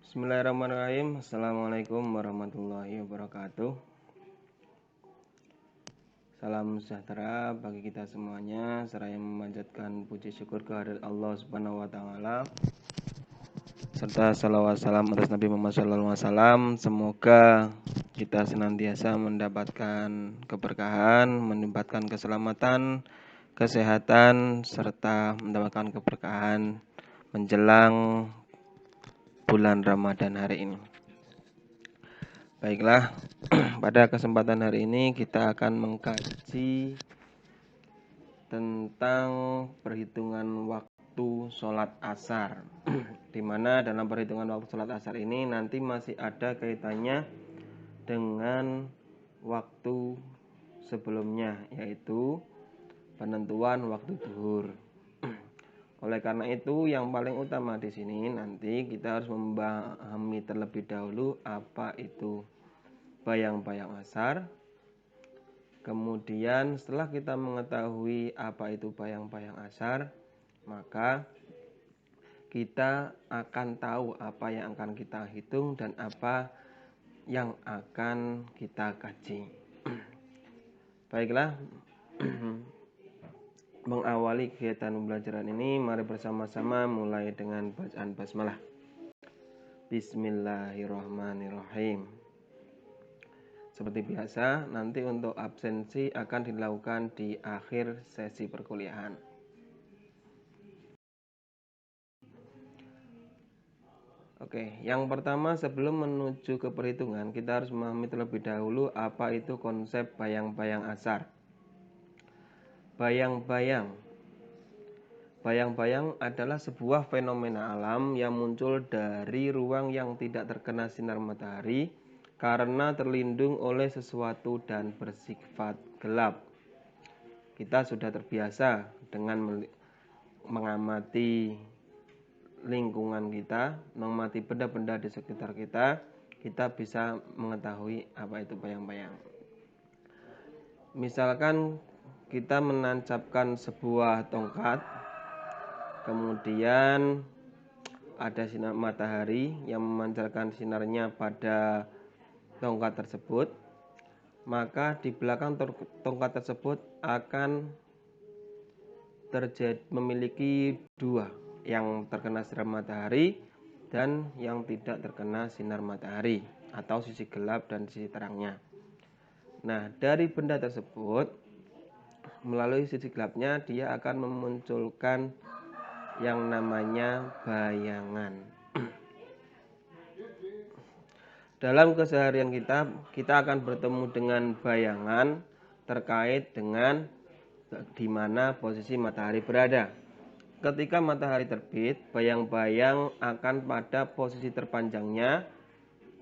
Bismillahirrahmanirrahim. Assalamualaikum warahmatullahi wabarakatuh. Salam sejahtera bagi kita semuanya, seraya memanjatkan puji syukur kehadirat Allah Subhanahu wa taala serta salawat salam atas Nabi Muhammad SAW. Semoga kita senantiasa mendapatkan keberkahan, mendapatkan keselamatan, kesehatan, serta mendapatkan keberkahan menjelang bulan Ramadan hari ini. Baiklah, pada kesempatan hari ini kita akan mengkaji tentang perhitungan waktu sholat asar. Di mana dalam perhitungan waktu sholat asar ini nanti masih ada kaitannya dengan waktu sebelumnya, yaitu penentuan waktu zuhur. Oleh karena itu, yang paling utama di sini nanti kita harus memahami terlebih dahulu apa itu bayang-bayang asar. Kemudian setelah kita mengetahui apa itu bayang-bayang asar, maka kita akan tahu apa yang akan kita hitung dan apa yang akan kita kaji. Baiklah, mengawali kegiatan pembelajaran ini, mari bersama-sama mulai dengan bacaan basmalah. Bismillahirrahmanirrahim. Seperti biasa, nanti untuk absensi akan dilakukan di akhir sesi perkuliahan. Oke, yang pertama sebelum menuju ke perhitungan, kita harus memahami terlebih dahulu apa itu konsep bayang-bayang asar. Bayang-bayang adalah sebuah fenomena alam yang muncul dari ruang yang tidak terkena sinar matahari karena terlindung oleh sesuatu dan bersifat gelap. Kita sudah terbiasa dengan mengamati lingkungan kita, mengamati benda-benda di sekitar kita, kita bisa mengetahui apa itu bayang-bayang. Misalkan kita menancapkan sebuah tongkat, kemudian ada sinar matahari yang memancarkan sinarnya pada tongkat tersebut, maka di belakang tongkat tersebut akan memiliki dua, yang terkena sinar matahari dan yang tidak terkena sinar matahari, atau sisi gelap dan sisi terangnya. Nah, dari benda tersebut, melalui sisi gelapnya dia akan memunculkan yang namanya bayangan. Dalam keseharian kita akan bertemu dengan bayangan terkait dengan di mana posisi matahari berada. Ketika matahari terbit, bayang-bayang akan pada posisi terpanjangnya,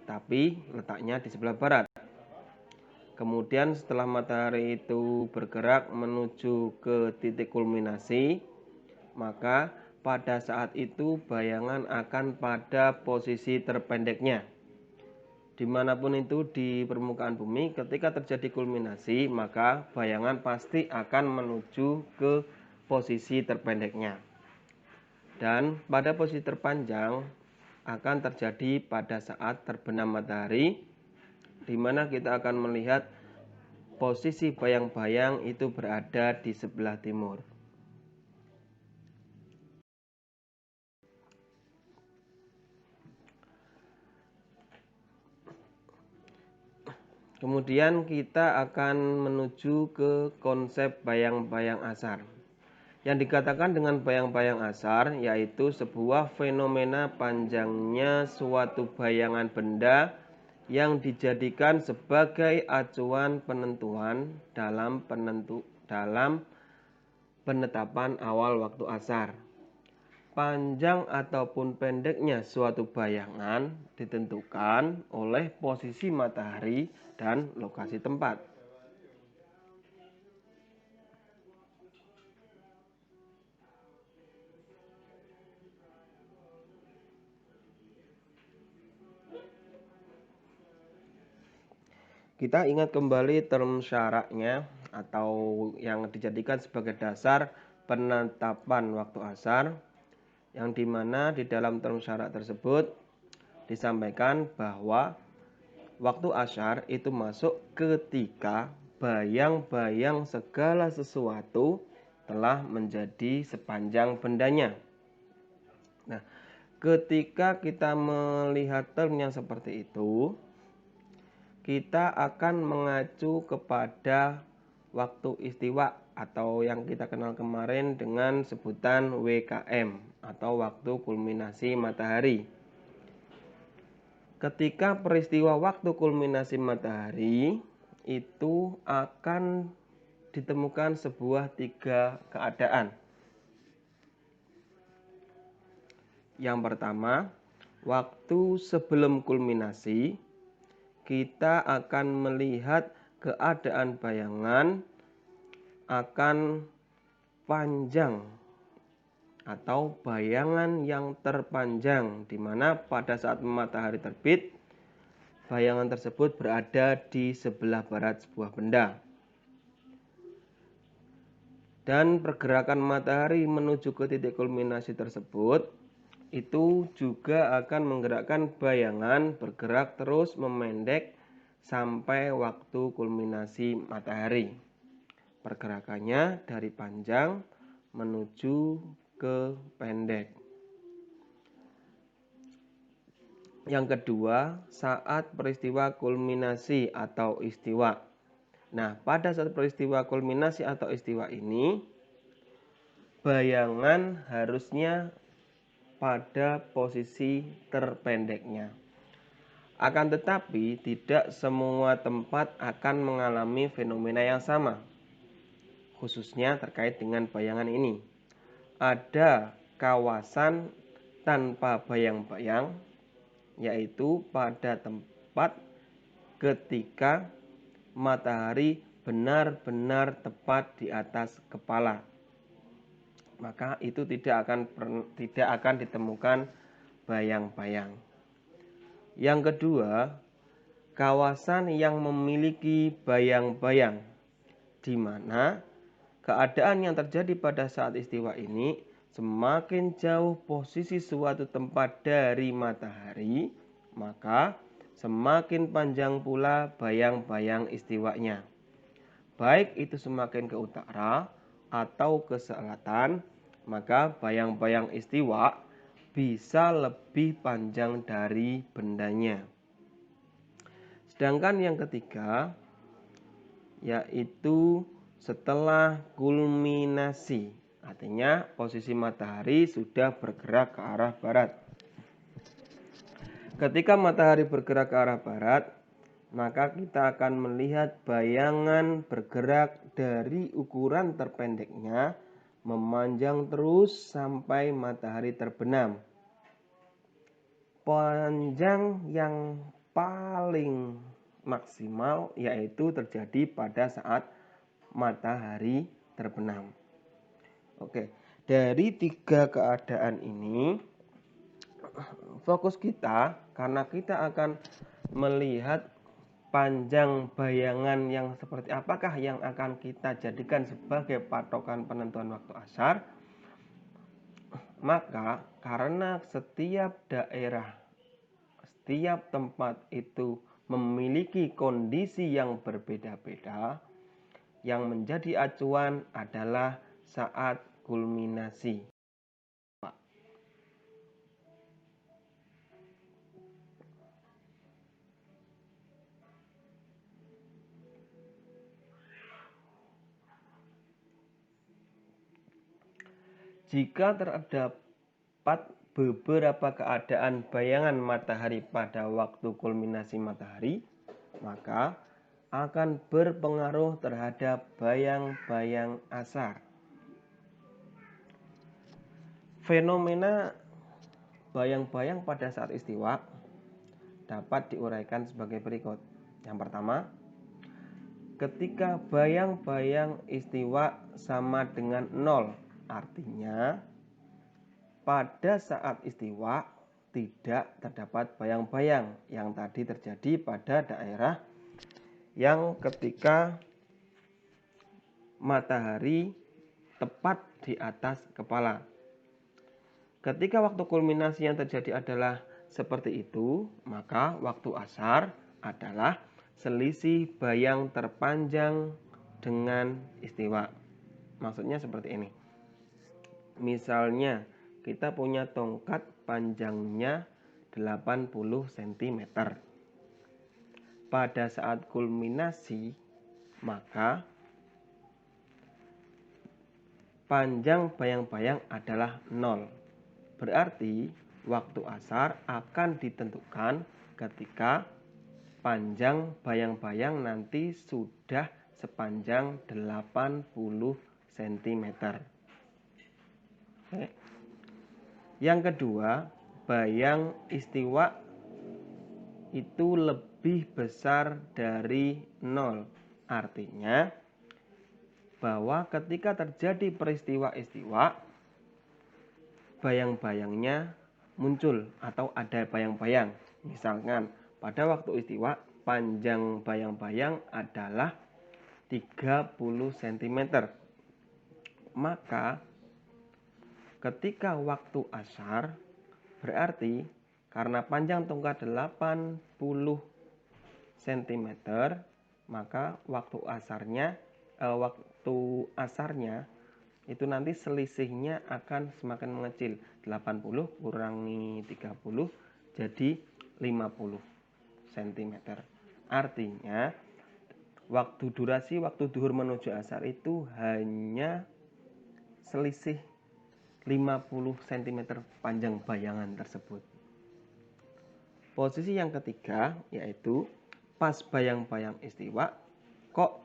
tapi letaknya di sebelah barat. Kemudian setelah matahari itu bergerak menuju ke titik kulminasi, maka pada saat itu bayangan akan pada posisi terpendeknya. Dimanapun itu di permukaan bumi, ketika terjadi kulminasi, maka bayangan pasti akan menuju ke posisi terpendeknya. Dan pada posisi terpanjang akan terjadi pada saat terbenam matahari, di mana kita akan melihat posisi bayang-bayang itu berada di sebelah timur. Kemudian kita akan menuju ke konsep bayang-bayang asar. Yang dikatakan dengan bayang-bayang asar yaitu sebuah fenomena panjangnya suatu bayangan benda yang dijadikan sebagai acuan penentuan dalam penetapan awal waktu asar. Panjang ataupun pendeknya suatu bayangan ditentukan oleh posisi matahari dan lokasi tempat. Kita ingat kembali term syaraknya atau yang dijadikan sebagai dasar penetapan waktu asar, yang dimana di dalam term syarak tersebut disampaikan bahwa waktu asyar itu masuk ketika bayang-bayang segala sesuatu telah menjadi sepanjang bendanya. Nah, ketika kita melihat term yang seperti itu, kita akan mengacu kepada waktu istiwa atau yang kita kenal kemarin dengan sebutan WKM atau waktu kulminasi matahari. Ketika peristiwa waktu kulminasi matahari itu akan ditemukan sebuah 3 keadaan. Yang pertama, waktu sebelum kulminasi kita akan melihat keadaan bayangan akan panjang atau bayangan yang terpanjang, di mana pada saat matahari terbit bayangan tersebut berada di sebelah barat sebuah benda. Dan pergerakan matahari menuju ke titik kulminasi tersebut itu juga akan menggerakkan bayangan bergerak terus memendek sampai waktu kulminasi matahari. Pergerakannya dari panjang menuju ke pendek. Yang kedua, saat peristiwa kulminasi atau istiwa. Nah, pada saat peristiwa kulminasi atau istiwa ini, bayangan harusnya pada posisi terpendeknya. Akan tetapi, tidak semua tempat akan mengalami fenomena yang sama, khususnya terkait dengan bayangan ini. Ada kawasan tanpa bayang-bayang, yaitu pada tempat ketika matahari benar-benar tepat di atas kepala. Maka itu tidak akan ditemukan bayang-bayang. Yang kedua, kawasan yang memiliki bayang-bayang, di mana keadaan yang terjadi pada saat istiwa ini semakin jauh posisi suatu tempat dari matahari, maka semakin panjang pula bayang-bayang istiwanya. Baik itu semakin ke utara atau ke selatan, maka bayang-bayang istiwa bisa lebih panjang dari bendanya. Sedangkan yang ketiga, yaitu setelah kulminasi, artinya posisi matahari sudah bergerak ke arah barat. Ketika matahari bergerak ke arah barat, maka kita akan melihat bayangan bergerak dari ukuran terpendeknya memanjang terus sampai matahari terbenam. Panjang yang paling maksimal yaitu terjadi pada saat matahari terbenam. Oke, dari 3 keadaan ini fokus kita, karena kita akan melihat panjang bayangan yang seperti apakah yang akan kita jadikan sebagai patokan penentuan waktu asyar. Maka karena setiap daerah, setiap tempat itu memiliki kondisi yang berbeda-beda, yang menjadi acuan adalah saat kulminasi. Jika terdapat beberapa keadaan bayangan matahari pada waktu kulminasi matahari, maka akan berpengaruh terhadap bayang-bayang asar. Fenomena bayang-bayang pada saat istiwa dapat diuraikan sebagai berikut. Yang pertama, ketika bayang-bayang istiwa sama dengan 0, artinya pada saat istiwa tidak terdapat bayang-bayang yang tadi terjadi pada daerah yang ketika matahari tepat di atas kepala. Ketika waktu kulminasi yang terjadi adalah seperti itu, maka waktu asar adalah selisih bayang terpanjang dengan istiwa. Maksudnya seperti ini. Misalnya kita punya tongkat panjangnya 80 cm. Pada saat kulminasi, maka panjang bayang-bayang adalah 0. Berarti waktu asar akan ditentukan ketika panjang bayang-bayang nanti sudah sepanjang 80 cm. Oke. Yang kedua, bayang istiwa itu lebih besar dari 0. Artinya bahwa ketika terjadi peristiwa istiwa, bayang-bayangnya muncul atau ada bayang-bayang. Misalkan pada waktu istiwa panjang bayang-bayang adalah 30 cm. Maka ketika waktu asar berarti karena panjang tongkat 80 cm, maka waktu asarnya itu nanti selisihnya akan semakin mengecil. 80 kurangi 30 jadi 50 cm. Artinya durasi waktu duhur menuju asar itu hanya selisih 50 cm panjang bayangan tersebut. Posisi yang ketiga yaitu pas bayang-bayang istiwa kok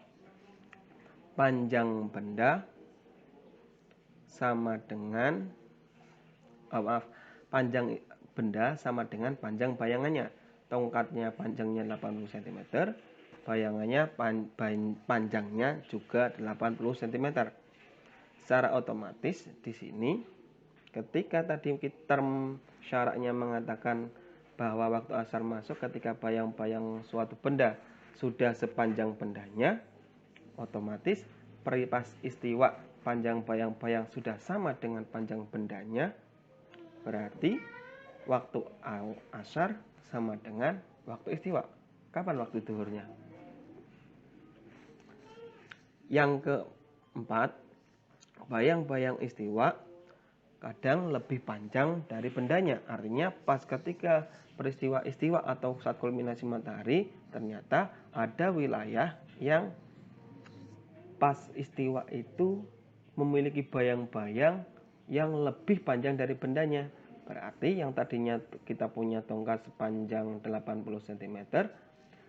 panjang benda sama dengan panjang benda sama dengan panjang bayangannya. Tongkatnya panjangnya 80 cm, bayangannya panjangnya juga 80 cm. Secara otomatis di sini ketika tadi term syaratnya mengatakan bahwa waktu asar masuk ketika bayang-bayang suatu benda sudah sepanjang bendanya, otomatis pas istiwa panjang bayang-bayang sudah sama dengan panjang bendanya, berarti waktu asar sama dengan waktu istiwa. Kapan waktu duhurnya? Yang keempat, bayang-bayang istiwa kadang lebih panjang dari bendanya. Artinya pas ketika peristiwa istiwa atau saat kulminasi matahari, ternyata ada wilayah yang pas istiwa itu memiliki bayang-bayang yang lebih panjang dari bendanya. Berarti yang tadinya kita punya tongkat sepanjang 80 cm,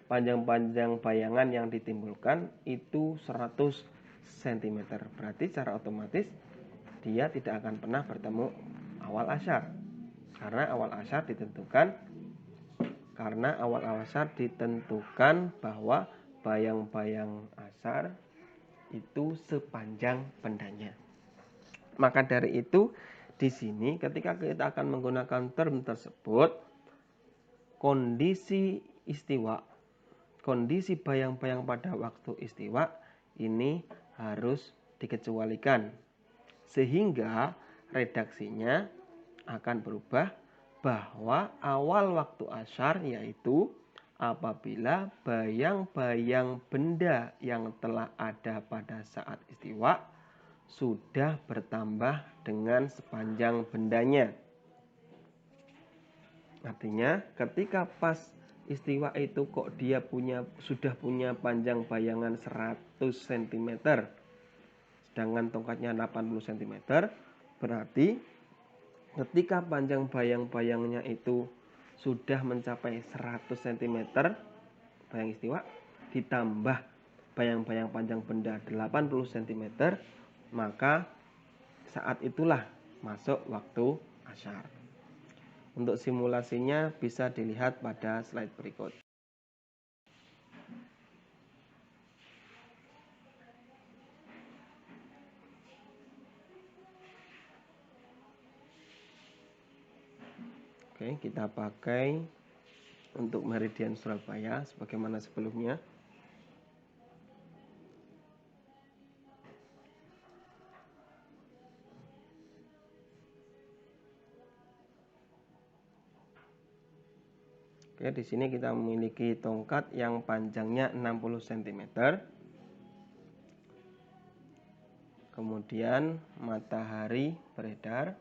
panjang-panjang bayangan yang ditimbulkan itu 100 cm. Berarti secara otomatis dia tidak akan pernah bertemu awal asar. Karena awal asar ditentukan bahwa bayang-bayang asar itu sepanjang bendanya. Maka dari itu di sini ketika kita akan menggunakan term tersebut, kondisi bayang-bayang pada waktu istiwa ini harus dikecualikan, sehingga redaksinya akan berubah bahwa awal waktu asar yaitu apabila bayang-bayang benda yang telah ada pada saat istiwa sudah bertambah dengan sepanjang bendanya. Artinya ketika pas istiwa itu kok dia sudah punya panjang bayangan 100 cm, sedangkan tongkatnya 80 cm, berarti ketika panjang bayang-bayangnya itu sudah mencapai 100 cm bayang istiwa, ditambah bayang-bayang panjang benda 80 cm, maka saat itulah masuk waktu asar. Untuk simulasinya bisa dilihat pada slide berikut. Oke, kita pakai untuk meridian Surabaya sebagaimana sebelumnya. Oke, di sini kita memiliki tongkat yang panjangnya 60 cm. Kemudian matahari beredar.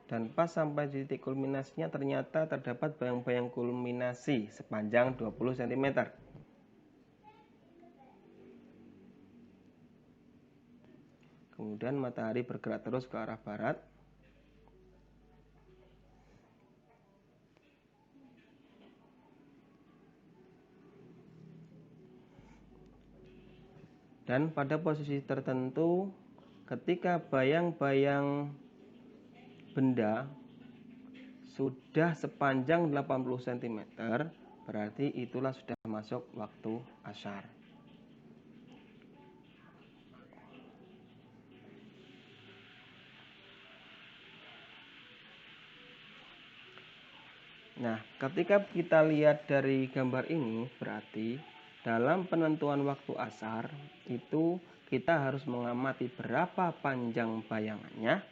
Dan pas sampai di titik kulminasinya ternyata terdapat bayang-bayang kulminasi sepanjang 20 cm. Kemudian matahari bergerak terus ke arah barat. Dan pada posisi tertentu, ketika bayang-bayang benda sudah sepanjang 80 cm, berarti itulah sudah masuk waktu asyar. Nah, ketika kita lihat dari gambar ini, berarti dalam penentuan waktu asar itu kita harus mengamati berapa panjang bayangannya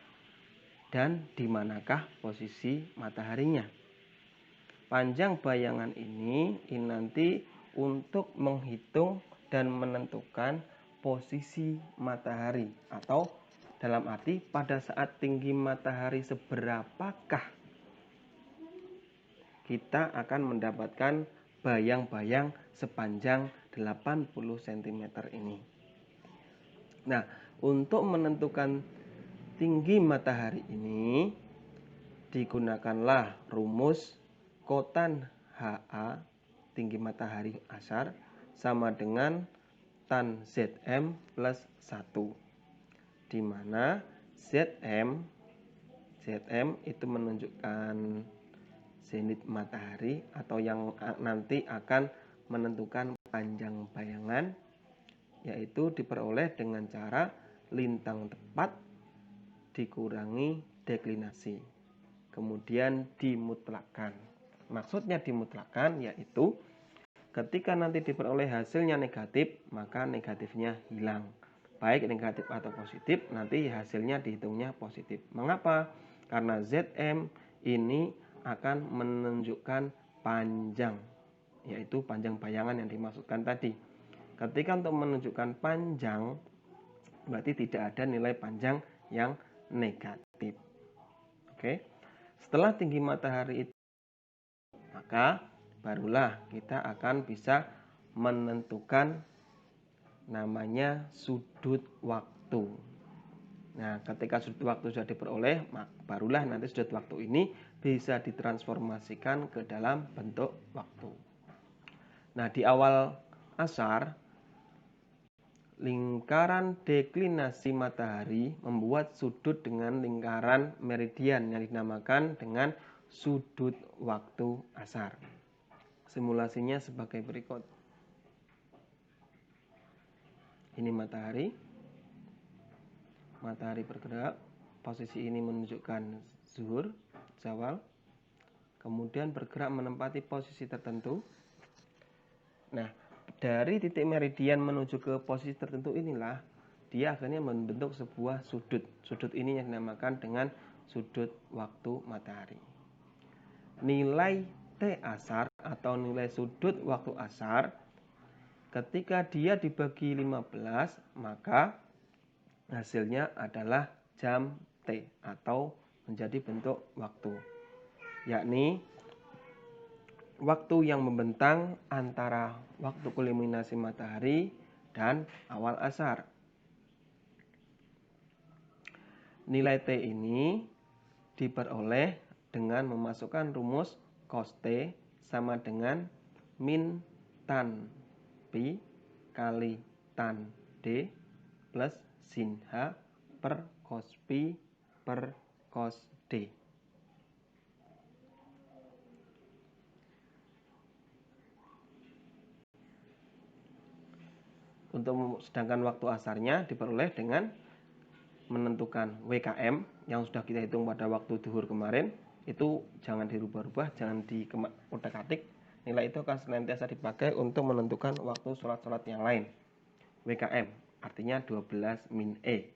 dan di manakah posisi mataharinya. Panjang bayangan ini nanti untuk menghitung dan menentukan posisi matahari, atau dalam arti pada saat tinggi matahari seberapakah kita akan mendapatkan bayang-bayang sepanjang 80 cm ini. Nah, untuk menentukan tinggi matahari ini digunakanlah rumus kotan HA, tinggi matahari asar, sama dengan tan ZM plus 1, di mana ZM itu menunjukkan zenit matahari atau yang nanti akan menentukan panjang bayangan, yaitu diperoleh dengan cara lintang tepat dikurangi deklinasi, kemudian dimutlakkan. Maksudnya dimutlakkan yaitu ketika nanti diperoleh hasilnya negatif, maka negatifnya hilang. Baik negatif atau positif, nanti hasilnya dihitungnya positif. Mengapa? Karena ZM ini akan menunjukkan panjang, yaitu panjang bayangan yang dimaksudkan tadi. Ketika untuk menunjukkan panjang, berarti tidak ada nilai panjang yang negatif. Oke. Setelah tinggi matahari itu, maka barulah kita akan bisa menentukan namanya sudut waktu. Nah, ketika sudut waktu sudah diperoleh, barulah nanti sudut waktu ini bisa ditransformasikan ke dalam bentuk waktu. Nah, di awal asar, lingkaran deklinasi matahari membuat sudut dengan lingkaran meridian yang dinamakan dengan sudut waktu asar. Simulasinya sebagai berikut. Ini matahari. Matahari bergerak. Posisi ini menunjukkan zuhur, zawal. Kemudian bergerak menempati posisi tertentu. Nah, dari titik meridian menuju ke posisi tertentu inilah dia akhirnya membentuk sebuah sudut. Sudut ini yang dinamakan dengan sudut waktu matahari. Nilai T asar atau nilai sudut waktu asar ketika dia dibagi 15, maka hasilnya adalah jam T atau menjadi bentuk waktu, yakni waktu yang membentang antara waktu kulminasi matahari dan awal asar. Nilai T ini diperoleh dengan memasukkan rumus cos T sama dengan min tan pi kali tan D plus sin H per cos pi per cos D. Untuk sedangkan waktu asarnya diperoleh dengan menentukan WKM yang sudah kita hitung pada waktu duhur kemarin, itu jangan dirubah-rubah, jangan di otak-atik, nilai itu akan senantiasa dipakai untuk menentukan waktu sholat-sholat yang lain. WKM artinya 12 min E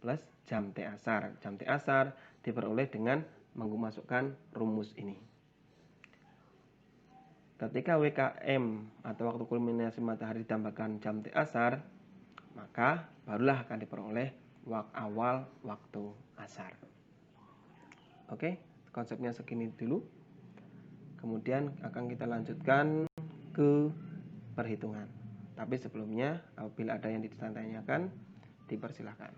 plus jam T asar. Jam T asar diperoleh dengan memasukkan rumus ini. Ketika WKM atau waktu kulminasi matahari ditambahkan jam T asar, maka barulah akan diperoleh awal waktu asar. Oke, konsepnya segini dulu. Kemudian akan kita lanjutkan ke perhitungan. Tapi sebelumnya, apabila ada yang ditanyakan, dipersilahkan.